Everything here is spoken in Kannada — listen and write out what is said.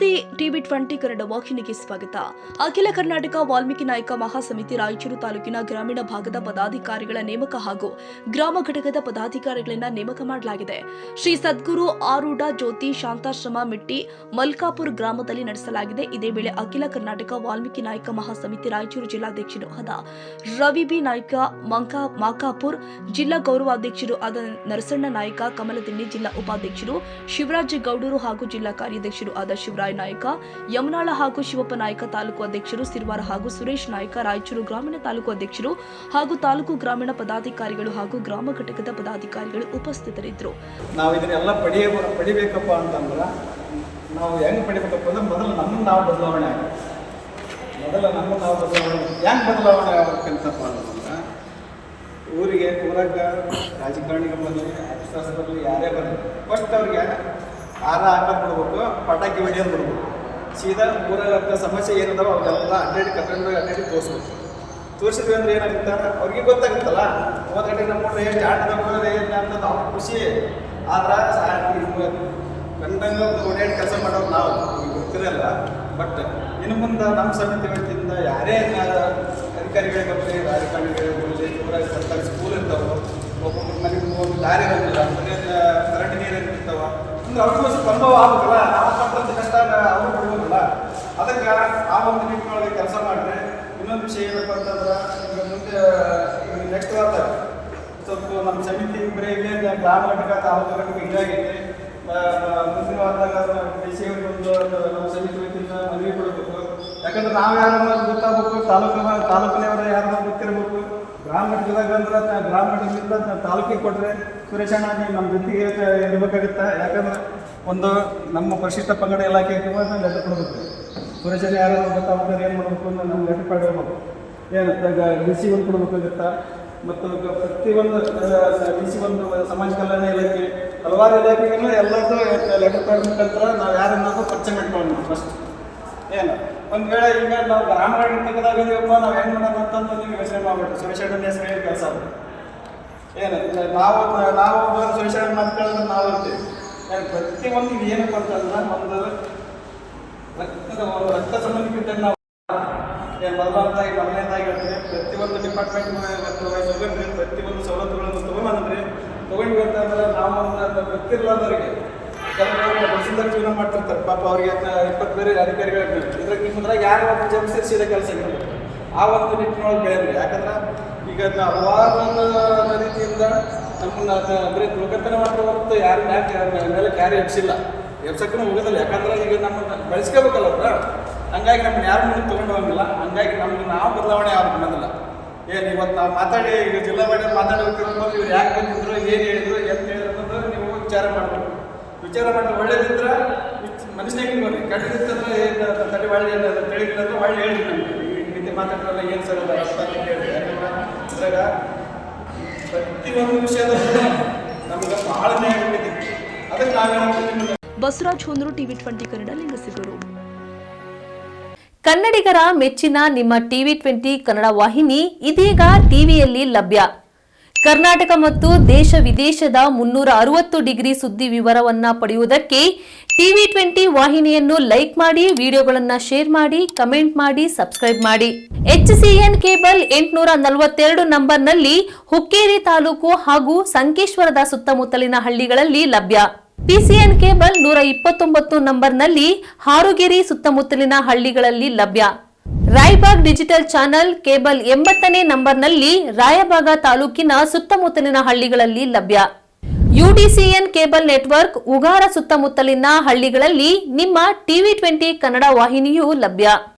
ಸುದ್ದಿ ಟಿವಿ 20 ಕನ್ನಡ ವಾಹಿನಿಗೆ ಸ್ವಾಗತ. ಅಖಿಲ ಕರ್ನಾಟಕ ವಾಲ್ಮೀಕಿ ನಾಯಕ ಮಹಾಸಮಿತಿ ರಾಯಚೂರು ತಾಲೂಕಿನ ಗ್ರಾಮೀಣ ಭಾಗದ ಪದಾಧಿಕಾರಿಗಳ ನೇಮಕ ಹಾಗೂ ಗ್ರಾಮ ಘಟಕದ ಪದಾಧಿಕಾರಿಗಳನ್ನ ನೇಮಕ ಮಾಡಲಾಗಿದೆ. ಶ್ರೀ ಸದ್ಗುರು ಆರೂಢ ಜ್ಯೋತಿ ಶಾಂತಾಶ್ರಮ ಮಿಟ್ಟಿ ಮಲ್ಕಾಪುರ ಗ್ರಾಮದಲ್ಲಿ ನಡೆಸಲಾಗಿದೆ. ಇದೇ ವೇಳೆ ಅಖಿಲ ಕರ್ನಾಟಕ ವಾಲ್ಮೀಕಿ ನಾಯಕ ಮಹಾಸಮಿತಿ ರಾಯಚೂರು ಜಿಲ್ಲಾಧ್ಯಕ್ಷರು ಆದ ರವಿ ಬಿ ನಾಯ್ಕ ಮಾಕಾಪುರ್, ಜಿಲ್ಲಾ ಗೌರವಾಧ್ಯಕ್ಷರು ಆದ ನರಸಣ್ಣ ನಾಯ್ಕ ಕಮಲದಿನ್ನಿ, ಜಿಲ್ಲಾ ಉಪಾಧ್ಯಕ್ಷರು ಶಿವರಾಜ್ ಗೌಡರು ಹಾಗೂ ಜಿಲ್ಲಾ ಕಾರ್ಯದರ್ಶರು ಆದ ಶಿವರಾಯ ನಾಯ್ಕ ಯಮನಾಳ ಹಾಗೂ ಶಿವಪ್ಪ ನಾಯ್ಕ, ತಾಲೂಕು ಅಧ್ಯಕ್ಷರು ಸಿರ್ವಾರ ಹಾಗೂ ಸುರೇಶ್ ನಾಯ್ಕ, ರಾಯಚೂರು ಗ್ರಾಮೀಣ ತಾಲೂಕು ಅಧ್ಯಕ್ಷರು ಹಾಗೂ ತಾಲೂಕು ಗ್ರಾಮೀಣ ಪದಾಧಿಕಾರಿಗಳು ಹಾಗೂ ಗ್ರಾಮ ಘಟಕದ ಪದಾಧಿಕಾರಿಗಳು ಉಪಸ್ಥಿತರಿದ್ದರು. ನಾವು ಇದನ್ನೆಲ್ಲ ಪಡಿಬೇಕಪ್ಪ ಅಂತಂದ್ರೆ ನಾವು ಹೆಂಗೆ ಪಡಿಬೇಕಪ್ಪ ಅಂದ್ರೆ ಮೊದಲು ನಮ್ಮನ್ನು ನಾವು ಬದಲಾವಣೆ ಆಗಬೇಕು. ಹೆಂಗೆ ಬದಲಾವಣೆ ಆಗ್ಬೇಕಂತಪ್ಪ ಅಂತಂದ್ರೆ ಊರಾಗ ರಾಜಕಾರಣಿಗಳು ಬರಲಿ, ಅಫಿಸರ್ಸ್ ಬರಲಿ, ಯಾರೇ ಬರಲಿ, ಫಸ್ಟ್ ಅವ್ರಿಗೆ ಹಾರ ಹಾಕೋದು ಬಿಡ್ಬೇಕು, ಪಟಾಕಿ ಹೊಡಿಯೋದು ಬಿಡ್ಬೇಕು. ಸೀದಾ ಊರಾಗ ಸಮಸ್ಯೆ ಏನಿದಾವೆ ಅವೆಲ್ಲ ಅಡ್ಡಾಡಿ ತೋರಿಸಿದ್ವಿ ಅಂದ್ರೆ ಏನಾಗುತ್ತೆ, ಅವ್ರಿಗೆ ಗೊತ್ತಾಗುತ್ತಲ್ಲ. ಹೋದ ಗಂಟೆ ನಮ್ಮ ಜಾಟದಾಗ ಅಂತ ಅವ್ರಿಗೆ ಖುಷಿ ಆದ್ರೆ ಕಂಡಂಗೆ ಓಡಾಡಿ ಕೆಲಸ ಮಾಡೋರು ನಾವು ಗೊತ್ತಿರಲ್ಲ. ಬಟ್ ಇನ್ನು ಮುಂದೆ ನಮ್ಮ ಸಮಿತಿ ವತಿಯಿಂದ ಯಾರೇ ಅಧಿಕಾರಿಗಳಿಗೆ ಬರಲಿ, ರಾಜಕಾರಣಿಗಳಿಗೆ ಬರಲಿ, ಊರಾಗ ಸರ್ಕಾರಿ ಸ್ಕೂಲ್ ಇರ್ತಾವೆ, ಒಬ್ಬೊಬ್ಬರ ಮನೆಗೆ ಒಂದು ದಾರಿ ಇರೋದಿಲ್ಲ, ಮನೆಯಿಂದ ಕರೆಂಟ್ ನೀರು ಇರ್ತಾವೆ ಅಂದ್ರೆ ಅವ್ರಿಗೂ ಸ್ವಲ್ಪ ಅನುಭವ ಆಗಬೇಕಲ್ಲ. ಆ ಪಟ್ಟಂತ ಕಷ್ಟ ಅವ್ರು ಬಿಡ್ಬೋದಲ್ಲ. ಅದಕ್ಕೆ ಆ ಒಂದು ನಿಟ್ಟಿನೊಳಗೆ ಕೆಲಸ ಮಾಡಿದ್ರೆ ಇನ್ನೊಂದು ವಿಷಯ ಏನಪ್ಪ ಅಂತಂದ್ರೆ ಈಗ ಮುಂದೆ ನೆಕ್ಸ್ಟ್ ವಾರದಾಗ ಸ್ವಲ್ಪ ನಮ್ಮ ಸಮಿತಿ ಬರೀ ಇಲ್ಲೇ ಗ್ರಾಮ ಘಟಕ, ತಾಲೂಕು ಘಟಕ ಇದಾಗೈತೆ. ಮುಂದಿನ ವಾರದಾಗ ಒಂದು ನಮ್ಮ ಸಮಿತಿ ವತಿಯಿಂದ ಮನವಿ ಕೊಡಬೇಕು. ಯಾಕಂದ್ರೆ ನಾವು ಯಾರನ್ನ ಗೊತ್ತಾಗಬೇಕು, ತಾಲೂಕಿನವರು ಯಾರನ್ನ ಗೊತ್ತಿರಬೇಕು. ಗ್ರಾಮ ಘಟಕದಾಗ ಅಂದ್ರೆ ಗ್ರಾಮ ಘಟಕದಿಂದ ತಾಲೂಕಿಗೆ ಕೊಟ್ಟರೆ ಸುರೇಶಣ್ಣ ನಮ್ಮ ಜೊತೆಗೆ ಇರಬೇಕಾಗುತ್ತೆ. ಯಾಕಂದ್ರೆ ಒಂದು ನಮ್ಮ ಪರಿಶಿಷ್ಟ ಪಂಗಡ ಇಲಾಖೆಗೆ ಲೆಟರ್ ಕೊಡಬೇಕು. ಸುರೇಶಣ್ಣ ಯಾರು ಗೊತ್ತಾಗ್ತಾರೆ ಏನು ಮಾಡಬೇಕು ಅಂತ ನಮ್ಮ ಲೆಟರ್ ಕೊಡಬೇಕು. ಏನು ಡಿಸಿ ಒಂದು ಕೊಡಬೇಕಾಗುತ್ತಾ, ಮತ್ತು ಪ್ರತಿಯೊಂದು ಡಿಸಿ ಒಂದು ಸಮಾಜ ಕಲ್ಯಾಣ ಇಲಾಖೆ, ಹಲವಾರು ಇಲಾಖೆಗಳು ಎಲ್ಲರದ್ದು ಲೆಟರ್ ಕೊಡಬೇಕಂತ ನಾವು ಯಾರನ್ನಾದ್ರೂ ಪರಿಚಯ ಮಾಡ್ಕೊಳ್ಳೋಣ ಫಸ್ಟ್. ಏನು ಒಂದು ವೇಳೆ ಈಗ ನಾವು ಗ್ರಾಮ ಘಟಕದಾಗಿದ್ದೀವಪ್ಪ, ನಾವು ಹೆಂಗೆ ಮಾಡೋಣ ಅಂತಂದು ನೀವು ಯೋಚನೆ ಮಾಡ್ಬಿಟ್ಟು ಸುರೇಶಣ್ಣನ ಹೆಸರು ಕೆಲಸ ಅದು ಏನು ನಾವು ಸುರೇಶಣ್ಣ ಮಾತುಕೊಳ್ಳೋದ್ರೆ ನಾವು ಇರ್ತೀವಿ. ಪ್ರತಿಯೊಂದು ಏನಪ್ಪ ಅಂತಂದ್ರೆ ಒಂದು ರಕ್ತ ಸಂಬಂಧಿತ ನಾವು ಏನು ಮೊದಲನೇದಾಗಿ ಹೇಳ್ತೀವಿ. ಪ್ರತಿಯೊಂದು ಡಿಪಾರ್ಟ್ಮೆಂಟ್ ಪ್ರತಿಯೊಂದು ಸವಲತ್ತುಗಳನ್ನು ತೊಗೊಂಡ್ವಿ ಅಂತಂದ್ರೆ ನಾವು ಗೊತ್ತಿರಲಾರ್ದವರಿಗೆ ಕೆಲವರು ಬಸ್ಸಿಂದ ಜೀವನ ಮಾಡ್ತಿರ್ತಾರೆ. ಪಾಪ ಅವ್ರಿಗೆ 20 ಬೇರೆ ಅಧಿಕಾರಿಗಳು ನಿಮ್ಮದ್ರಾಗ ಯಾರು ಒಬ್ಬ ಜಪಿಸಿದ ಕೆಲಸ ಇರಬೇಕು. ಆ ಒಂದು ನಿಟ್ಟಿನೊಳಗೆ ಬೆಳೆಯಲಿ. ಯಾಕಂದ್ರೆ ಈಗ ಹಲವಾರು ರೀತಿಯಿಂದ ನಮ್ಮನ್ನ ಬರೀ ದುರ್ಗತನ ಮಾಡ್ತಾ ಹೊರತು ಯಾರು ಮೇಲೆ ಯಾರು ಎಬ್ಸಿಲ್ಲ, ಎಬ್ಸಕ್ಕೂ ಹೋಗೋದಿಲ್ಲ. ಯಾಕಂದ್ರೆ ಈಗ ನಮ್ಮನ್ನು ಬೆಳೆಸ್ಕೋಬೇಕಲ್ಲ ಅವ್ರ. ಹಂಗಾಗಿ ನಮ್ಮನ್ನು ಯಾರು ಮುಂದೆ ತೊಗೊಂಡು ಹೋಗಿಲ್ಲ. ಹಂಗಾಗಿ ನಮ್ಗೆ ನಾವು ಬದಲಾವಣೆ ಯಾರು ಬಂದಿಲ್ಲ. ಏನು ಇವತ್ತು ನಾವು ಮಾತಾಡಿ ಈಗ ಜಿಲ್ಲಾ ಮಾಡಿ ಮಾತಾಡೋಕ್ಕಿರ್ಬೋದು, ಇವ್ರು ಯಾಕೆ ಬಂದಿದ್ರು, ಏನು ಹೇಳಿದ್ರು, ಎಂತ ಹೇಳಿದ್ರು ಅನ್ನೋದು ನೀವು ವಿಚಾರ ಮಾಡಬೇಕು. ವಿಚಾರ ಮಾಡಿದ್ರೆ ಒಳ್ಳೇದಿದ್ರೆ ಮನುಷ್ಯನಿಗೆ ಬರ್ರಿ, ಕೆಟ್ಟದಿತ್ತಂದ್ರೆ ತಲೆ ಒಳ್ಳೆ ತಿಳಿಗಿಲ್ಲ ಅಂದ್ರೆ ಒಳ್ಳೆ ಹೇಳಿ ನಮಗೆ ಈ ರೀತಿ ಮಾತಾಡ್ರಲ್ಲ ಏನು ಸರ್ ಅದ ಅಂತ ಹೇಳಿ. ಯಾಕಂದ್ರೆ ಇದ್ರಾಗ ಪ್ರತಿಯೊಂದು ವಿಷಯದ ನಮ್ಗೆ ಭಾಳ ನ್ಯಾಯ ಬೇಕಿತ್ತು. ಅದಕ್ಕೆ ನಾವೇನು ಬಸವರಾಜ್ ಹೊಂದ್ರು, ಟಿವಿ 20 ಕನ್ನಡ, ಲಿಂಗಸಿಗೂರು. ಕನ್ನಡಿಗರ ಮೆಚ್ಚಿನ ನಿಮ್ಮ ಟಿವಿ 20 ಕನ್ನಡ ವಾಹಿನಿ ಇದೀಗ ಟಿವಿಯಲ್ಲಿ ಲಭ್ಯ. ಕರ್ನಾಟಕ ಮತ್ತು ದೇಶ ವಿದೇಶದ 360 ಡಿಗ್ರಿ ಸುದ್ದಿ ವಿವರವನ್ನ ಪಡೆಯುವುದಕ್ಕೆ ಟಿವಿ 20 ವಾಹಿನಿಯನ್ನು ಲೈಕ್ ಮಾಡಿ, ವಿಡಿಯೋಗಳನ್ನು ಶೇರ್ ಮಾಡಿ, ಕಮೆಂಟ್ ಮಾಡಿ, ಸಬ್ಸ್ಕ್ರೈಬ್ ಮಾಡಿ. HCN ಕೇಬಲ್ 842 ನಂಬರ್ನಲ್ಲಿ ಹುಕ್ಕೇರಿ ತಾಲೂಕು ಹಾಗೂ ಸಂಕೇಶ್ವರದ ಸುತ್ತಮುತ್ತಲಿನ ಹಳ್ಳಿಗಳಲ್ಲಿ ಲಭ್ಯ. PCN ಕೇಬಲ್ 129 ನಂಬರ್ನಲ್ಲಿ ಹಾರುಗೆರೆ ಸುತ್ತಮುತ್ತಲಿನ ಹಳ್ಳಿಗಳಲ್ಲಿ ಲಭ್ಯ. ರಾಯಬಾಗ್ ಡಿಜಿಟಲ್ ಚಾನೆಲ್ ಕೇಬಲ್ 80ನೇ ನಂಬರ್ನಲ್ಲಿ ರಾಯಬಾಗ ತಾಲೂಕಿನ ಸುತ್ತಮುತ್ತಲಿನ ಹಳ್ಳಿಗಳಲ್ಲಿ ಲಭ್ಯ. UDCN ಕೇಬಲ್ ನೆಟ್ವರ್ಕ್ ಉಗಾರ ಸುತ್ತಮುತ್ತಲಿನ ಹಳ್ಳಿಗಳಲ್ಲಿ ನಿಮ್ಮ ಟಿವಿ 20 ಕನ್ನಡ ವಾಹಿನಿಯೂ ಲಭ್ಯ.